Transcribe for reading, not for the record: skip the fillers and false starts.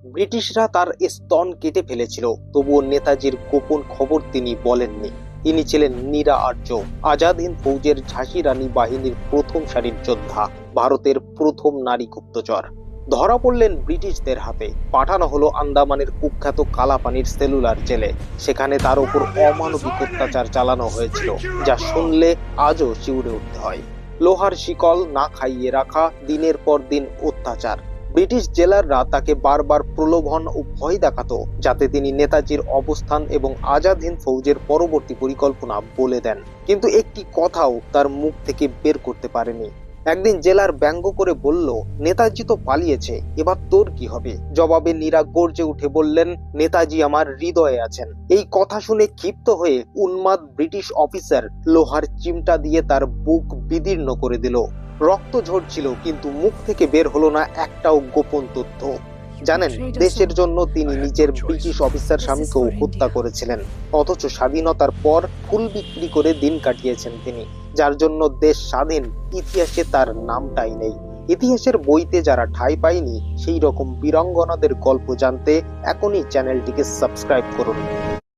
ব্রিটিশরা তার স্তন কেটে ফেলেছিল, তবুও নেতাজির গোপন খবর তিনি বলেননি। ইনি ছিলেন নীরা আর্য, আজাদ হিন্দ ফৌজের ঝাঁসি রানী বাহিনীর প্রথম সারির যোদ্ধা, ভারতের প্রথম নারী গুপ্তচর। ধরা পড়লেন ব্রিটিশদের হাতে, পাঠানো হলো আন্দামানের কুখ্যাত কালাপানির সেলুলার জেলে। সেখানে তার উপর অমানবিক অত্যাচার চালানো হয়েছিল, যা শুনলে আজও শিউরে উঠতে হয়। লোহার শিকল, না খাইয়ে রাখা, দিনের পর দিন অত্যাচার। ব্রিটিশ জেলাররা তাকে বারবার প্রলোভন ও ভয় দেখাতো, যাতে তিনি নেতাজির অবস্থান এবং আজাদ হিন্দ ফৌজের পরবর্তী পরিকল্পনা বলে দেন, কিন্তু একটি কথাও তার মুখ থেকে বের করতে পারেনি। একদিন জেলার ব্যঙ্গ করে বলল, নেতাজি তো পালিয়েছে, এবার তোর কি হবে? জবাবে নীরা গর্জে উঠে বললেন, নেতাজি আমার হৃদয়ে আছেন। এই কথা শুনে ক্ষিপ্ত হয়ে উন্মাদ ব্রিটিশ অফিসার লোহার চিমটা দিয়ে তার বুক বিদীর্ণ করে দিল। রক্ত ঝরছিল, কিন্তু মুখ থেকে বের হলো না একটাও গোপন তথ্য। জানেন, দেশের জন্য তিনি নিজের ব্রিটিশ অফিসার স্বামীকেও হত্যা করেছিলেন, অথচ স্বাধীনতার পর ফুল বিক্রি করে দিন কাটিয়েছেন তিনি, যার জন্য দেশ স্বাধীন, ইতিহাসে তার নামটাই নেই। ইতিহাসের বইতে যারা ঠাঁই পায়নি, সেই রকম বীরাঙ্গনাদের গল্প জানতে এখনই চ্যানেলটিকে সাবস্ক্রাইব করুন।